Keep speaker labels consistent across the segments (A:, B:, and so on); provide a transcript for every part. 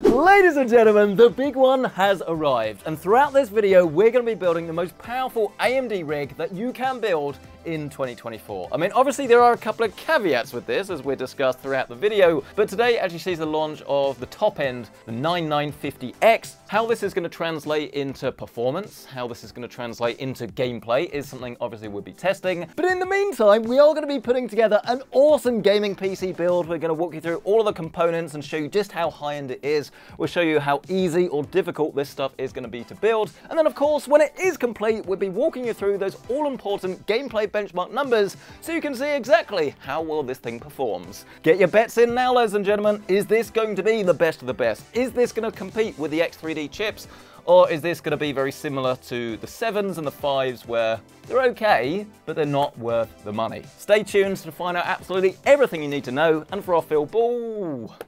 A: Ladies and gentlemen, the big one has arrived, and throughout this video we're going to be building the most powerful AMD rig that you can build in 2024. I mean, obviously there are a couple of caveats with this, as we discussed throughout the video, but today actually sees the launch of the top end, the 9950X. How this is going to translate into performance, how this is going to translate into gameplay is something obviously we'll be testing. But in the meantime, we are going to be putting together an awesome gaming PC build. We're going to walk you through all of the components and show you just how high-end it is. We'll show you how easy or difficult this stuff is going to be to build. And then of course, when it is complete, we'll be walking you through those all-important gameplay benchmark numbers so you can see exactly how well this thing performs. Get your bets in now, ladies and gentlemen. Is this going to be the best of the best? Is this going to compete with the X3D chips? Or is this going to be very similar to the 7s and the 5s where they're okay, but they're not worth the money? Stay tuned to find out absolutely everything you need to know, and for our full build...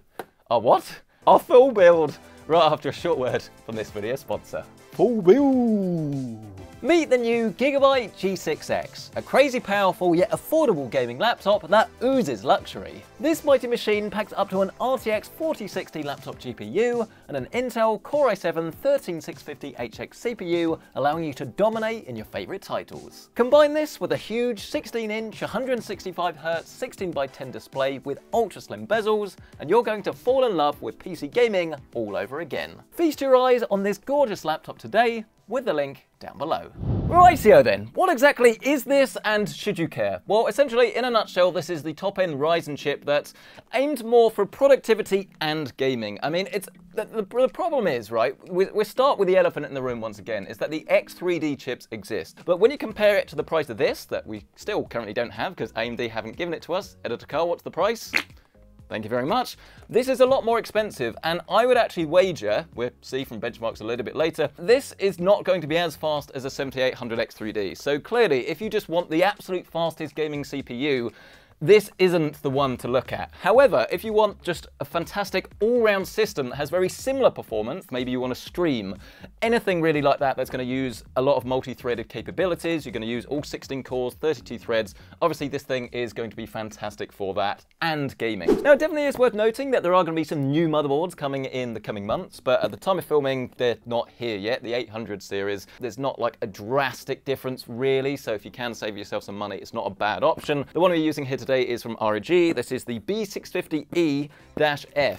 A: Our full build right after a short word from this video sponsor. Full build! Meet the new Gigabyte G6X, a crazy powerful yet affordable gaming laptop that oozes luxury. This mighty machine packs up to an RTX 4060 laptop GPU and an Intel Core i7-13650HX CPU, allowing you to dominate in your favourite titles. Combine this with a huge 16-inch 165Hz 16:10 display with ultra-slim bezels, and you're going to fall in love with PC gaming all over again. Feast your eyes on this gorgeous laptop today, with the link down below. Rightio then, what exactly is this and should you care? Well, essentially, in a nutshell, this is the top-end Ryzen chip that's aimed more for productivity and gaming. I mean, the problem is, right, we start with the elephant in the room once again, is that the X3D chips exist. But when you compare it to the price of this, that we still currently don't have because AMD haven't given it to us, Editor Carl, what's the price? Thank you very much. This is a lot more expensive, and I would actually wager, we'll see from benchmarks a little bit later, this is not going to be as fast as a 7800 X3D. So clearly, if you just want the absolute fastest gaming CPU, this isn't the one to look at. However, if you want just a fantastic all-round system that has very similar performance, maybe you want to stream, anything really like that that's going to use a lot of multi-threaded capabilities, you're going to use all 16 cores, 32 threads, obviously this thing is going to be fantastic for that, and gaming. Now, it definitely is worth noting that there are going to be some new motherboards coming in the coming months, but at the time of filming, they're not here yet. The 800 series, there's not like a drastic difference really, so if you can save yourself some money, it's not a bad option. The one we're using here today is from ROG. This is the B650E-F.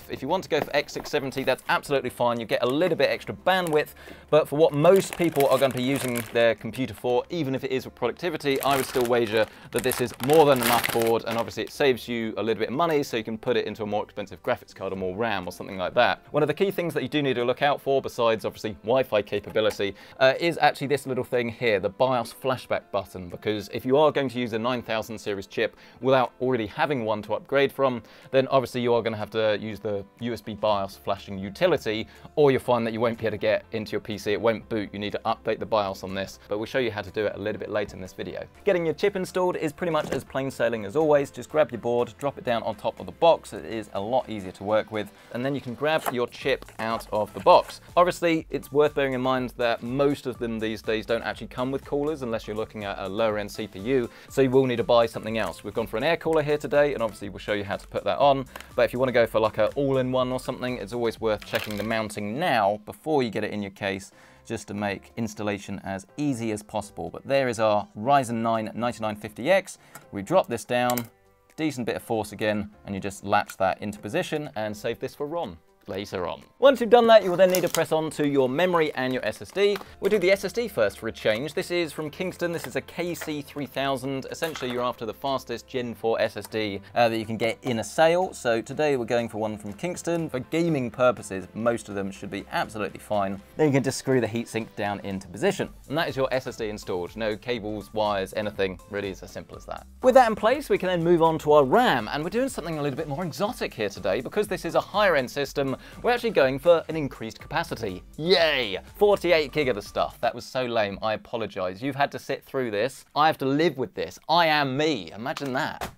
A: If you want to go for X670, that's absolutely fine. You get a little bit extra bandwidth, but for what most people are going to be using their computer for, even if it is for productivity, I would still wager that this is more than enough board, and obviously it saves you a little bit of money, so you can put it into a more expensive graphics card or more RAM or something like that. One of the key things that you do need to look out for, besides obviously Wi-Fi capability, is actually this little thing here, the BIOS Flashback button, because if you are going to use a 9000 series chip without already having one to upgrade from, then obviously you are going to have to use the USB BIOS flashing utility, or you'll find that you won't be able to get into your PC, it won't boot, you need to update the BIOS on this, but we'll show you how to do it a little bit later in this video. Getting your chip installed is pretty much as plain sailing as always. Just grab your board, drop it down on top of the box, it is a lot easier to work with, and then you can grab your chip out of the box. Obviously, it's worth bearing in mind that most of them these days don't actually come with coolers unless you're looking at a lower end CPU, so you will need to buy something else. We've gone for an air cooler here today, and obviously we'll show you how to put that on, but if you want to go for like an all-in-one or something, it's always worth checking the mounting now before you get it in your case, just to make installation as easy as possible. But there is our Ryzen 9 9950X. We drop this down, decent bit of force again, and you just latch that into position and save this for ROM later on. Once you've done that, you will then need to press on to your memory and your SSD. We'll do the SSD first for a change. This is from Kingston. This is a KC3000. Essentially, you're after the fastest Gen 4 SSD that you can get in a sale. So today we're going for one from Kingston. For gaming purposes, most of them should be absolutely fine. Then you can just screw the heatsink down into position. And that is your SSD installed. No cables, wires, anything. Really, it's as simple as that. With that in place, we can then move on to our RAM. And we're doing something a little bit more exotic here today. Because this is a higher end system, we're actually going for an increased capacity. Yay! 48 gig of the stuff. That was so lame, I apologize. You've had to sit through this. I have to live with this. I am me. Imagine that.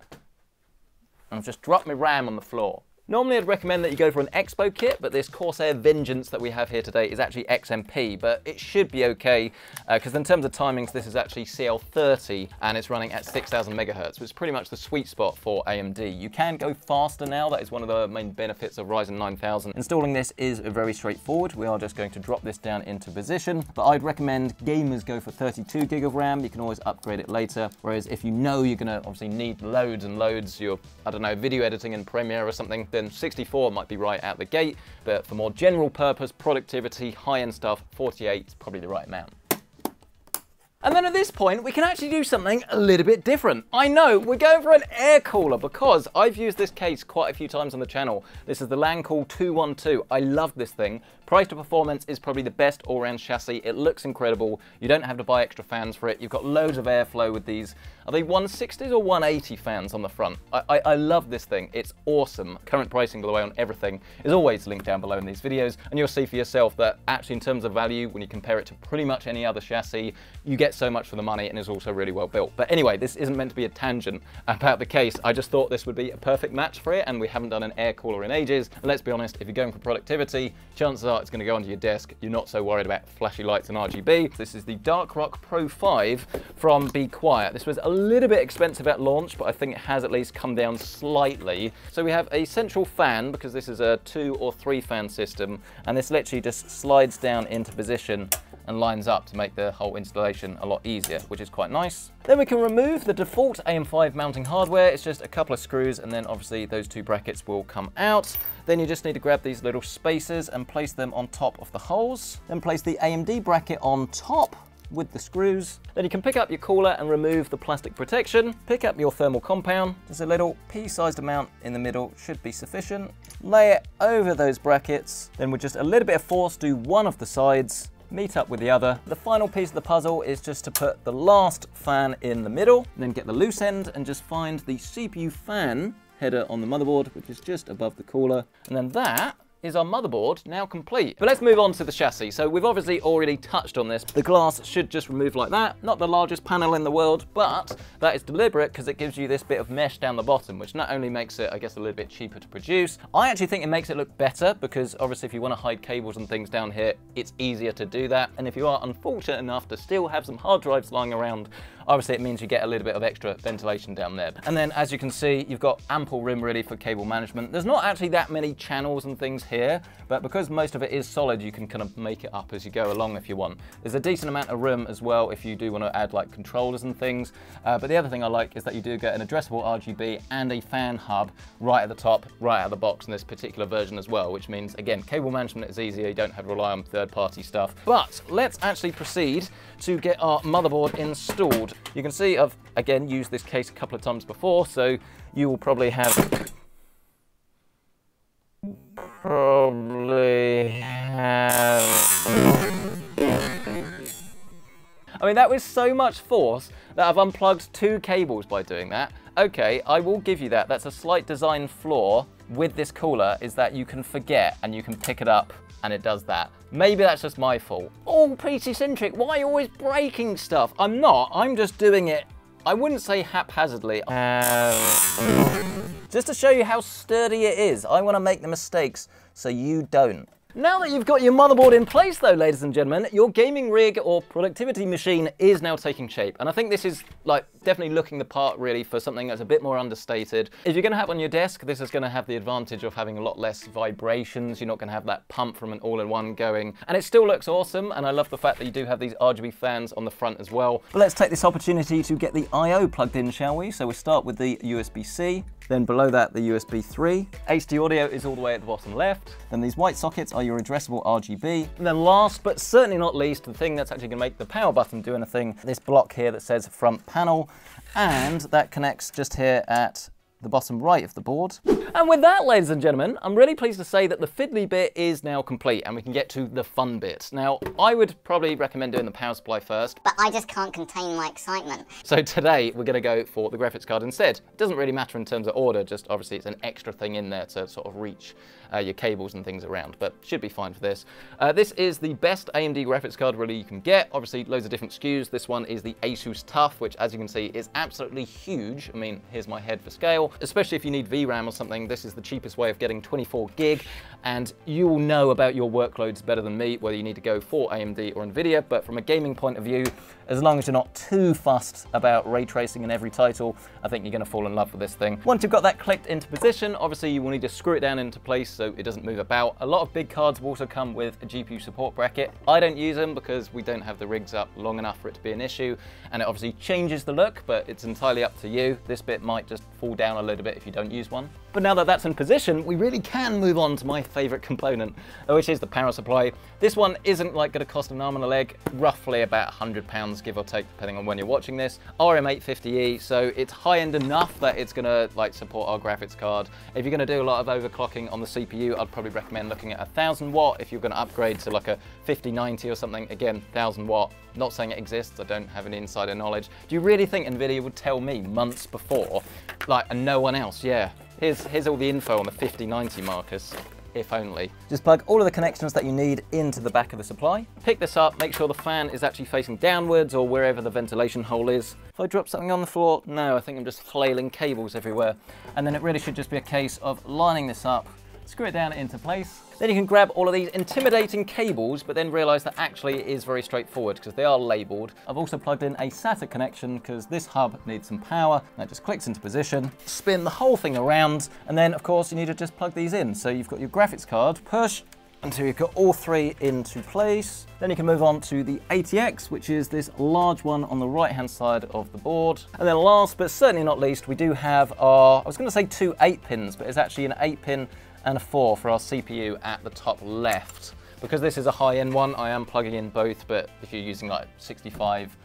A: And I've just dropped my RAM on the floor. Normally I'd recommend that you go for an Expo kit, but this Corsair Vengeance that we have here today is actually XMP, but it should be okay, because in terms of timings, this is actually CL30, and it's running at 6,000 megahertz, which is pretty much the sweet spot for AMD. You can go faster now. That is one of the main benefits of Ryzen 9000. Installing this is very straightforward. We are just going to drop this down into position, but I'd recommend gamers go for 32 gig of RAM. You can always upgrade it later, whereas if you know you're gonna obviously need loads and loads, you're, I don't know, video editing in Premiere or something, then 64 might be right out the gate, but for more general purpose, productivity, high-end stuff, 48 is probably the right amount. And then at this point, we can actually do something a little bit different. I know, we're going for an air cooler because I've used this case quite a few times on the channel. This is the Lancool 212. I love this thing. Price to performance is probably the best all-round chassis. It looks incredible. You don't have to buy extra fans for it. You've got loads of airflow with these. Are they 160s or 180 fans on the front? I love this thing. It's awesome. Current pricing, by the way, on everything is always linked down below in these videos. And you'll see for yourself that actually in terms of value, when you compare it to pretty much any other chassis, you get so much for the money and is also really well built. But anyway, this isn't meant to be a tangent about the case. I just thought this would be a perfect match for it, and we haven't done an air cooler in ages. And let's be honest, if you're going for productivity, chances are it's going to go onto your desk. You're not so worried about flashy lights and RGB. This is the Dark Rock Pro 5 from Be Quiet. This was a little bit expensive at launch, but I think it has at least come down slightly. So we have a central fan, because this is a 2 or 3 fan system, and this literally just slides down into position and lines up to make the whole installation a lot easier, which is quite nice. Then we can remove the default AM5 mounting hardware. It's just a couple of screws, and then obviously those 2 brackets will come out. Then you just need to grab these little spacers and place them on top of the holes. Then place the AMD bracket on top with the screws. Then you can pick up your cooler and remove the plastic protection. Pick up your thermal compound. There's a little pea-sized amount in the middle, should be sufficient. Lay it over those brackets. Then with just a little bit of force, do one of the sides, meet up with the other. The final piece of the puzzle is just to put the last fan in the middle, and then get the loose end and just find the CPU fan header on the motherboard, which is just above the cooler. And then that is our motherboard now complete. But let's move on to the chassis. So we've obviously already touched on this. The glass should just remove like that. Not the largest panel in the world, but that is deliberate because it gives you this bit of mesh down the bottom, which not only makes it, I guess, a little bit cheaper to produce. I actually think it makes it look better because obviously if you want to hide cables and things down here, it's easier to do that. And if you are unfortunate enough to still have some hard drives lying around, obviously it means you get a little bit of extra ventilation down there. And then as you can see, you've got ample room really for cable management. There's not actually that many channels and things here, but because most of it is solid, you can kind of make it up as you go along if you want. There's a decent amount of room as well if you do want to add like controllers and things. But the other thing I like is that you do get an addressable RGB and a fan hub right at the top, right out of the box in this particular version as well, which means, again, cable management is easier. You don't have to rely on third-party stuff. But let's actually proceed to get our motherboard installed. You can see I've, again, used this case a couple of times before, so you will probably have... I mean, that was so much force that I've unplugged 2 cables by doing that. Okay, I will give you that. That's a slight design flaw with this cooler, is that you can forget and you can pick it up and it does that. Maybe that's just my fault. Oh, PC Centric, why are you always breaking stuff? I'm not, I'm just doing it, I wouldn't say haphazardly. Just to show you how sturdy it is, I want to make the mistakes so you don't. Now that you've got your motherboard in place though, ladies and gentlemen, your gaming rig or productivity machine is now taking shape. And I think this is like definitely looking the part really for something that's a bit more understated. If you're gonna have on your desk, this is gonna have the advantage of having a lot less vibrations. You're not gonna have that pump from an all-in-one going. And it still looks awesome. And I love the fact that you do have these RGB fans on the front as well. But let's take this opportunity to get the I/O plugged in, shall we? So we start with the USB-C. Then below that, the USB 3. HD audio is all the way at the bottom left. Then these white sockets are your addressable RGB. And then last, but certainly not least, the thing that's actually gonna make the power button do anything, this block here that says front panel. And that connects just here at the bottom right of the board. And with that, ladies and gentlemen, I'm really pleased to say that the fiddly bit is now complete and we can get to the fun bit. Now, I would probably recommend doing the power supply first,
B: but I just can't contain my excitement.
A: So today we're gonna go for the graphics card instead. It doesn't really matter in terms of order, just obviously it's an extra thing in there to sort of reach your cables and things around, but should be fine for this. This is the best AMD graphics card really you can get. Obviously, loads of different SKUs. This one is the ASUS TUF, which as you can see is absolutely huge. I mean, here's my head for scale. Especially if you need VRAM or something, this is the cheapest way of getting 24 gig, and you will know about your workloads better than me, whether you need to go for AMD or NVIDIA, but from a gaming point of view, as long as you're not too fussed about ray tracing in every title, I think you're going to fall in love with this thing. Once you've got that clicked into position, obviously you will need to screw it down into place so it doesn't move about. A lot of big cards will also come with a GPU support bracket. I don't use them because we don't have the rigs up long enough for it to be an issue, and it obviously changes the look, but it's entirely up to you. This bit might just fall down a little bit if you don't use one. But now that that's in position, we really can move on to my favorite component, which is the power supply. This one isn't like going to cost an arm and a leg, roughly about £100, give or take, depending on when you're watching this. RM850E, so it's high-end enough that it's going to like support our graphics card. If you're going to do a lot of overclocking on the CPU, I'd probably recommend looking at 1000 watt. If you're going to upgrade to like a 5090 or something, again, 1000 watt. Not saying it exists, I don't have any insider knowledge. Do you really think NVIDIA would tell me months before, like, and no one else? Yeah. Here's all the info on the 5090 Marcus, if only. Just plug all of the connections that you need into the back of the supply. Pick this up, make sure the fan is actually facing downwards or wherever the ventilation hole is. If I drop something on the floor, no, I think I'm just flailing cables everywhere. And then it really should just be a case of lining this up, screw it down into place. Then you can grab all of these intimidating cables, but then realize that actually it is very straightforward because they are labeled. I've also plugged in a SATA connection because this hub needs some power. That just clicks into position, spin the whole thing around, and then of course you need to just plug these in. So you've got your graphics card, push until you've got all three into place. Then you can move on to the ATX, which is this large one on the right-hand side of the board. And then last, but certainly not least, we do have our, I was gonna say two 8-pins, but it's actually an 8-pin and a 4 for our CPU at the top left. Because this is a high-end one, I am plugging in both, but if you're using like 65,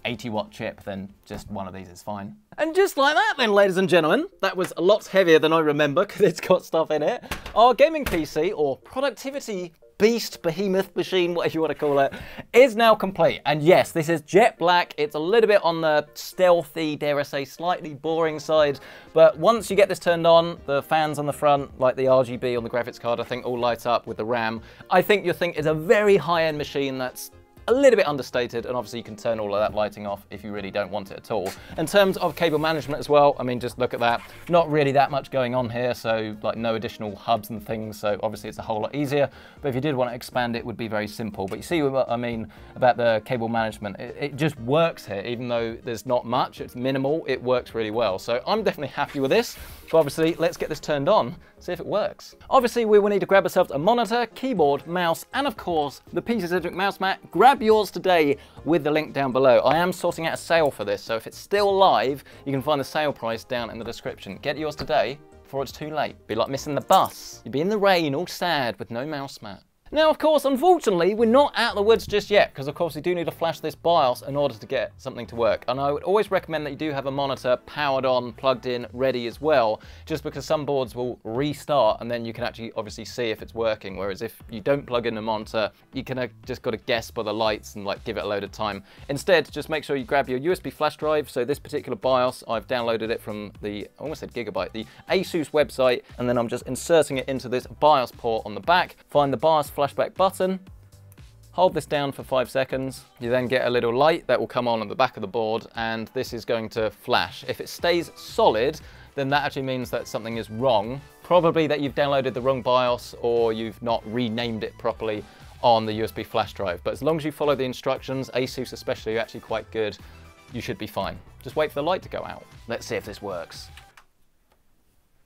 A: 80 watt chip, then just one of these is fine. And just like that then, ladies and gentlemen, that was a lot heavier than I remember because it's got stuff in it. Our gaming PC, or productivity beast, behemoth machine, whatever you want to call it, is now complete. And yes, this is jet black. It's a little bit on the stealthy, dare I say, slightly boring side. But once you get this turned on, the fans on the front, like the RGB on the graphics card, I think all light up with the RAM. I think you'll think it's a very high-end machine that's a little bit understated, and obviously you can turn all of that lighting off if you really don't want it at all. In terms of cable management as well, I mean, just look at that. Not really that much going on here, so like no additional hubs and things, so obviously it's a whole lot easier. But if you did want to expand it, would be very simple. But you see what I mean about the cable management. It just works here, even though there's not much, it's minimal, it works really well. So I'm definitely happy with this. So obviously, let's get this turned on, see if it works. Obviously, we will need to grab ourselves a monitor, keyboard, mouse, and of course, the PC Centric mouse mat. Grab yours today with the link down below. I am sorting out a sale for this, so if it's still live, you can find the sale price down in the description. Get yours today before it's too late. Be like missing the bus. You'd be in the rain, all sad, with no mouse mat. Now, of course, unfortunately, we're not out of the woods just yet, because of course we do need to flash this BIOS in order to get something to work. And I would always recommend that you do have a monitor powered on, plugged in, ready as well, just because some boards will restart and then you can actually obviously see if it's working. Whereas if you don't plug in a monitor, you kind of just got to guess by the lights and like give it a load of time. Instead, just make sure you grab your USB flash drive. So this particular BIOS, I've downloaded it from the, I almost said Gigabyte, the ASUS website, and then I'm just inserting it into this BIOS port on the back. Find the BIOS Flashback button, hold this down for 5 seconds. You then get a little light that will come on the back of the board, and this is going to flash. If it stays solid, then that actually means that something is wrong. Probably that you've downloaded the wrong BIOS or you've not renamed it properly on the USB flash drive. But as long as you follow the instructions, ASUS especially are actually quite good, you should be fine. Just wait for the light to go out. Let's see if this works.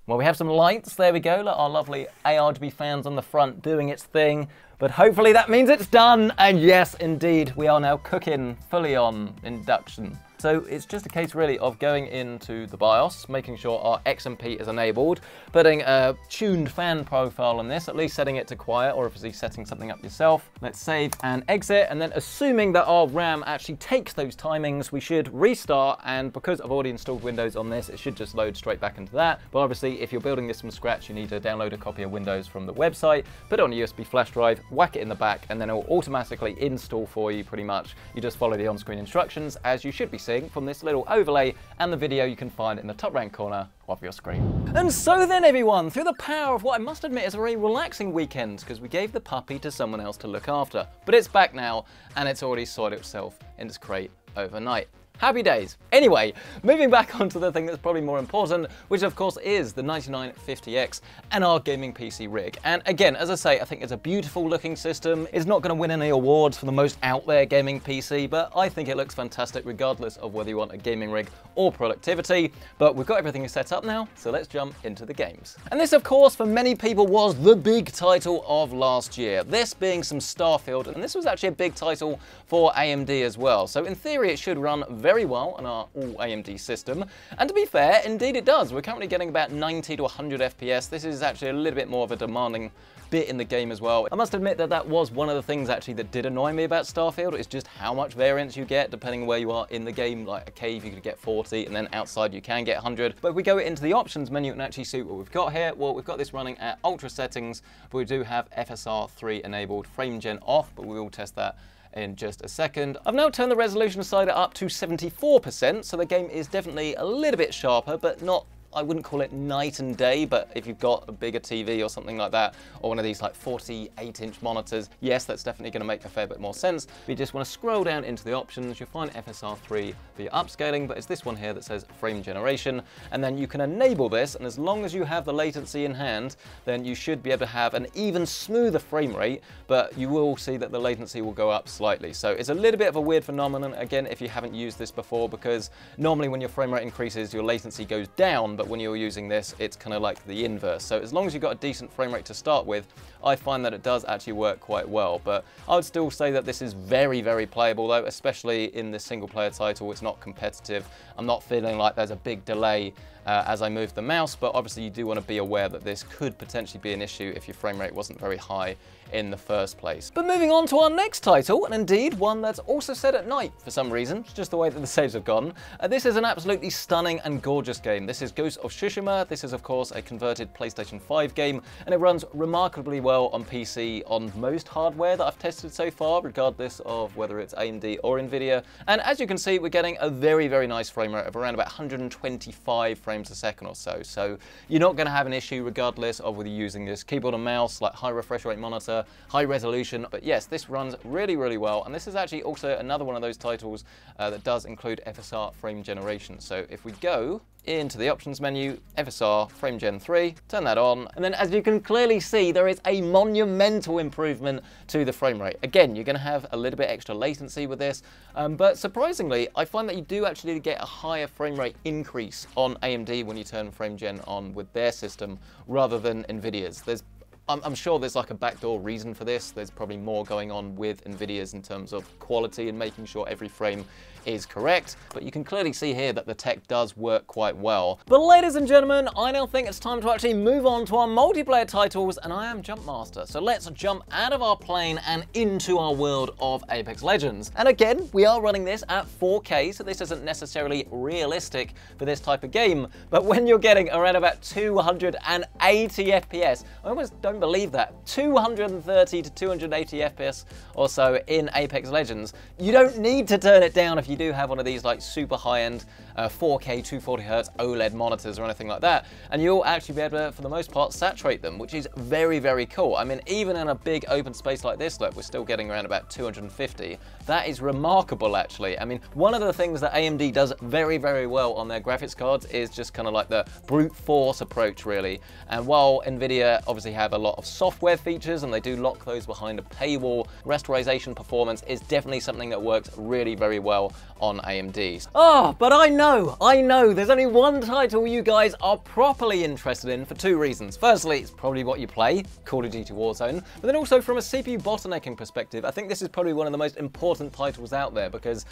A: Well, we have some lights, there we go, like our lovely ARGB fans on the front doing its thing, but hopefully that means it's done, and yes, indeed, we are now cooking fully on induction. So it's just a case really of going into the BIOS, making sure our XMP is enabled, putting a tuned fan profile on this, at least setting it to quiet, or obviously setting something up yourself. Let's save and exit, and then assuming that our RAM actually takes those timings, we should restart, and because I've already installed Windows on this, it should just load straight back into that. But obviously, if you're building this from scratch, you need to download a copy of Windows from the website, put it on a USB flash drive, whack it in the back, and then it will automatically install for you pretty much. You just follow the on-screen instructions, as you should be seeing. everything from this little overlay and the video you can find in the top right corner of your screen. And so then everyone, through the power of what I must admit is a very relaxing weekend, because we gave the puppy to someone else to look after. But it's back now, and it's already sorted itself in its crate overnight. Happy days. Anyway, moving back onto the thing that's probably more important, which of course is the 9950X and our gaming PC rig. And again, as I say, I think it's a beautiful looking system. It's not going to win any awards for the most out there gaming PC, but I think it looks fantastic regardless of whether you want a gaming rig or productivity. But we've got everything set up now, so let's jump into the games. And this, of course, for many people was the big title of last year. This being some Starfield, and this was actually a big title for AMD as well. So in theory, it should run very well on our all AMD system. And to be fair, indeed it does. We're currently getting about 90 to 100 FPS. This is actually a little bit more of a demanding bit in the game as well. I must admit that that was one of the things actually that did annoy me about Starfield, is just how much variance you get depending on where you are in the game. Like a cave you could get 40, and then outside you can get 100. But if we go into the options menu and actually see what we've got here, well, we've got this running at ultra settings, but we do have FSR 3 enabled, frame gen off, but we will test that in just a second. I've now turned the resolution slider up to 74%, so the game is definitely a little bit sharper, but not, I wouldn't call it night and day, but if you've got a bigger TV or something like that, or one of these like 48-inch monitors, yes, that's definitely going to make a fair bit more sense. If you just want to scroll down into the options, you'll find FSR 3 for your upscaling, but it's this one here that says frame generation, and then you can enable this, and as long as you have the latency in hand, then you should be able to have an even smoother frame rate, but you will see that the latency will go up slightly. So it's a little bit of a weird phenomenon, again, if you haven't used this before, because normally when your frame rate increases, your latency goes down, but when you're using this, it's kind of like the inverse. So as long as you've got a decent frame rate to start with, I find that it does actually work quite well. But I would still say that this is very, very playable though, especially in this single player title. It's not competitive. I'm not feeling like there's a big delay as I move the mouse, but obviously you do want to be aware that this could potentially be an issue if your frame rate wasn't very high in the first place. But moving on to our next title, and indeed one that's also set at night for some reason, it's just the way that the saves have gone. This is an absolutely stunning and gorgeous game. This is Ghost of Tsushima. This is of course a converted PlayStation 5 game, and it runs remarkably well on PC on most hardware that I've tested so far, regardless of whether it's AMD or Nvidia. And as you can see, we're getting a very, very nice frame rate of around about 125 frames a second or so. So you're not going to have an issue regardless of whether you're using this keyboard and mouse, like high refresh rate monitor, high resolution. But yes, this runs really, really well. And this is actually also another one of those titles that does include FSR frame generation. So if we go into the options menu, FSR frame gen 3, turn that on, and then as you can clearly see, there is a monumental improvement to the frame rate. Again, you're going to have a little bit extra latency with this, but surprisingly, I find that you do actually get a higher frame rate increase on AMD when you turn frame gen on with their system rather than Nvidia's. I'm sure there's like a backdoor reason for this. There's probably more going on with Nvidia's in terms of quality and making sure every frame is correct, but you can clearly see here that the tech does work quite well. But ladies and gentlemen, I now think it's time to actually move on to our multiplayer titles, and I am Jumpmaster. So let's jump out of our plane and into our world of Apex Legends. And again, we are running this at 4K, so this isn't necessarily realistic for this type of game, but when you're getting around about 280 FPS, I almost don't believe that, 230 to 280 FPS or so in Apex Legends, you don't need to turn it down if you do have one of these like super high-end 4K 240Hz OLED monitors or anything like that, and you'll actually be able to, for the most part, saturate them, which is very, very cool. I mean, even in a big open space like this, look, we're still getting around about 250. That is remarkable, actually. I mean, one of the things that AMD does very, very well on their graphics cards is just kind of like the brute force approach, really. And while Nvidia obviously have a lot of software features and they do lock those behind a paywall, rasterization performance is definitely something that works really very well on AMDs. Oh, but I know, there's only one title you guys are properly interested in for two reasons. Firstly, it's probably what you play, Call of Duty Warzone, but then also from a CPU bottlenecking perspective, I think this is probably one of the most important titles out there because,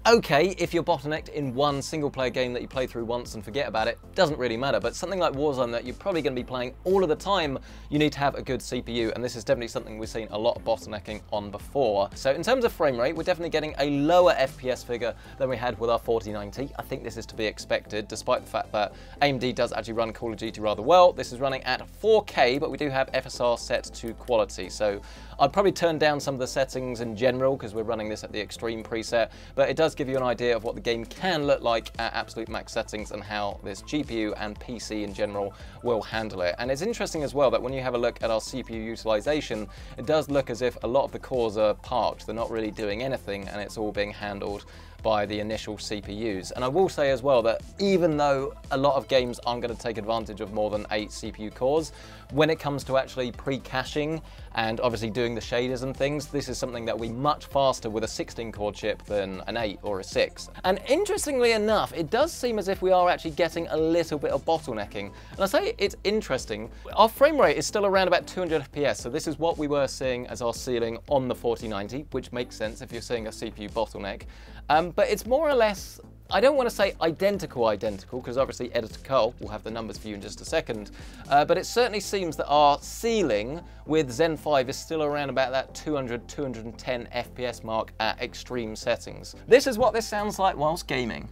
A: okay, if you're bottlenecked in one single player game that you play through once and forget about it, doesn't really matter, but something like Warzone that you're probably going to be playing all of the time, you need to have a good CPU, and this is definitely something we've seen a lot of bottlenecking on before. So in terms of frame rate, we're definitely getting a lower FPS figure than we had with our 4090. I think this is to be expected, despite the fact that AMD does actually run Call of Duty rather well. This is running at 4K, but we do have FSR set to quality. So I'd probably turn down some of the settings in general because we're running this at the extreme preset, but it does give you an idea of what the game can look like at absolute max settings and how this GPU and PC in general will handle it. And it's interesting as well that when you have a look at our CPU utilization, it does look as if a lot of the cores are parked. They're not really doing anything, and it's all being handled by the initial CPUs. And I will say as well that even though a lot of games aren't going to take advantage of more than 8 CPU cores, when it comes to actually pre-caching and obviously doing the shaders and things, this is something that will be much faster with a 16-core chip than an 8 or a 6. And interestingly enough, it does seem as if we are actually getting a little bit of bottlenecking. And I say it's interesting, our frame rate is still around about 200 FPS, so this is what we were seeing as our ceiling on the 4090, which makes sense if you're seeing a CPU bottleneck. But it's more or less, I don't want to say identical, because obviously Editor Carl will have the numbers for you in just a second, but it certainly seems that our ceiling with Zen 5 is still around about that 200, 210 FPS mark at extreme settings. This is what this sounds like whilst gaming.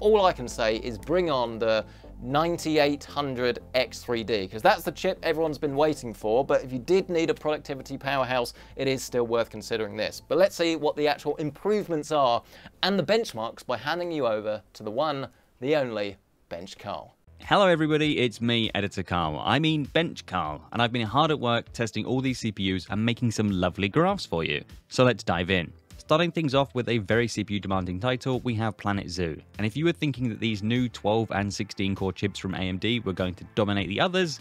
A: All I can say is bring on the 9800 X3D, because that's the chip everyone's been waiting for, but if you did need a productivity powerhouse, it is still worth considering this. But let's see what the actual improvements are and the benchmarks by handing you over to the one, the only, Bench Carl.
C: Hello everybody, it's me, Editor Carl. I mean Bench Carl, and I've been hard at work testing all these CPUs and making some lovely graphs for you. So let's dive in. Starting things off with a very CPU demanding title, we have Planet Zoo. And if you were thinking that these new 12 and 16 core chips from AMD were going to dominate the others,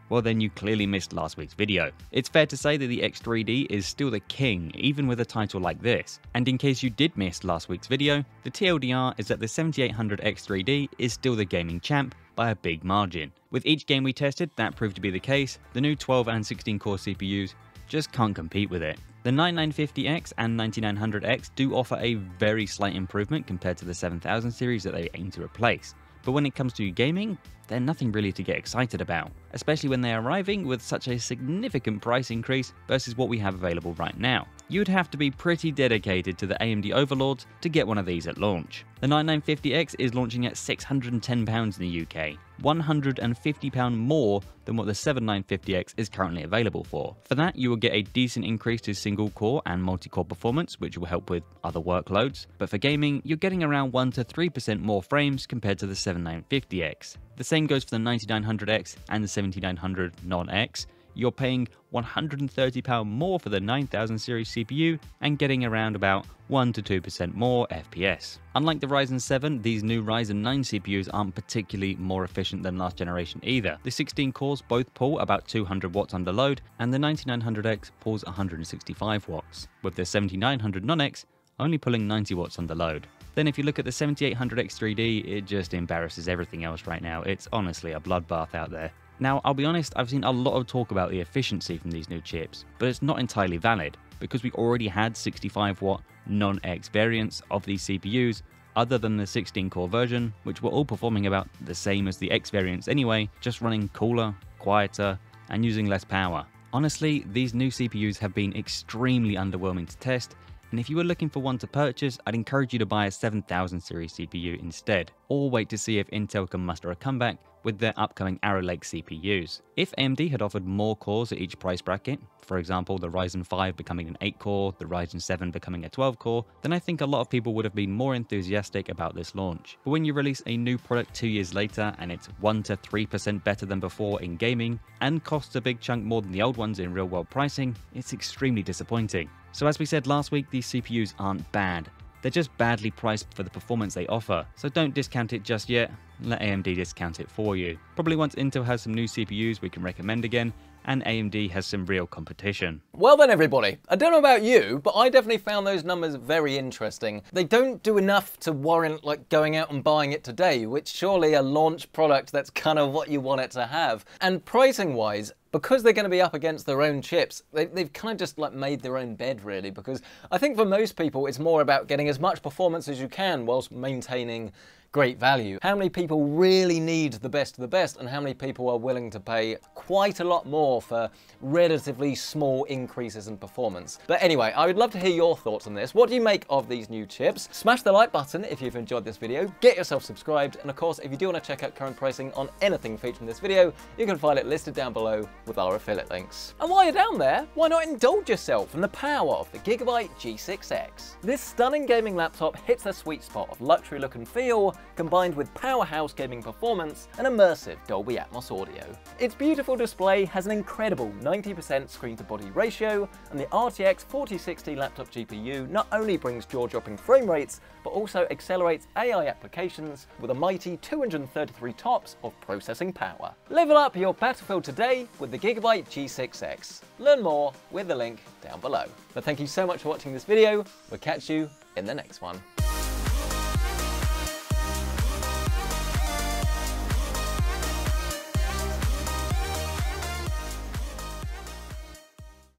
C: well then you clearly missed last week's video. It's fair to say that the X3D is still the king, even with a title like this. And in case you did miss last week's video, the TLDR is that the 7800 X3D is still the gaming champ by a big margin. With each game we tested, that proved to be the case. The new 12 and 16 core CPUs just can't compete with it. The 9950X and 9900X do offer a very slight improvement compared to the 7000 series that they aim to replace. But when it comes to gaming, they're nothing really to get excited about, especially when they're arriving with such a significant price increase versus what we have available right now. You'd have to be pretty dedicated to the AMD overlords to get one of these at launch. The 9950X is launching at £610 in the UK, £150 more than what the 7950X is currently available for. For that, you will get a decent increase to single core and multi-core performance, which will help with other workloads. But for gaming, you're getting around 1 to 3% more frames compared to the 7950X. The same goes for the 9900X and the 7900 non-X. You're paying £130 more for the 9000 series CPU and getting around about 1 to 2% more FPS. Unlike the Ryzen 7, these new Ryzen 9 CPUs aren't particularly more efficient than last generation either. The 16 cores both pull about 200 watts under load, and the 9900X pulls 165 watts, with the 7900 non-X only pulling 90 watts under load. Then if you look at the 7800 X3D, it just embarrasses everything else right now. It's honestly a bloodbath out there. Now, I'll be honest, I've seen a lot of talk about the efficiency from these new chips, but it's not entirely valid, because we already had 65 watt non-X variants of these CPUs, other than the 16-core version, which were all performing about the same as the X variants anyway, just running cooler, quieter, and using less power. Honestly, these new CPUs have been extremely underwhelming to test, and if you were looking for one to purchase, I'd encourage you to buy a 7000 series CPU instead, or wait to see if Intel can muster a comeback with their upcoming Arrow Lake CPUs. If AMD had offered more cores at each price bracket, for example the Ryzen 5 becoming an 8-core, the Ryzen 7 becoming a 12-core, then I think a lot of people would have been more enthusiastic about this launch. But when you release a new product 2 years later and it's 1 to 3% better than before in gaming, and costs a big chunk more than the old ones in real world pricing, it's extremely disappointing. So as we said last week, these CPUs aren't bad. They're just badly priced for the performance they offer, so don't discount it just yet, let AMD discount it for you. Probably once Intel has some new CPUs we can recommend again, and AMD has some real competition.
A: Well then everybody, I don't know about you, but I definitely found those numbers very interesting. They don't do enough to warrant like going out and buying it today, which surely a launch product that's kind of what you want it to have. And pricing wise, because they're going to be up against their own chips, they've kind of just like made their own bed really, because I think for most people it's more about getting as much performance as you can whilst maintaining great value? How many people really need the best of the best, and how many people are willing to pay quite a lot more for relatively small increases in performance? But anyway, I would love to hear your thoughts on this. What do you make of these new chips? Smash the like button if you've enjoyed this video, get yourself subscribed, and of course, if you do want to check out current pricing on anything featured in this video, you can find it listed down below with our affiliate links. And while you're down there, why not indulge yourself in the power of the Gigabyte G6X? This stunning gaming laptop hits the sweet spot of luxury look and feel, combined with powerhouse gaming performance and immersive Dolby Atmos audio. Its beautiful display has an incredible 90% screen-to-body ratio, and the RTX 4060 laptop GPU not only brings jaw-dropping frame rates, but also accelerates AI applications with a mighty 233 TOPS of processing power. Level up your Battlefield today with the Gigabyte G6X. Learn more with the link down below. But thank you so much for watching this video. We'll catch you in the next one.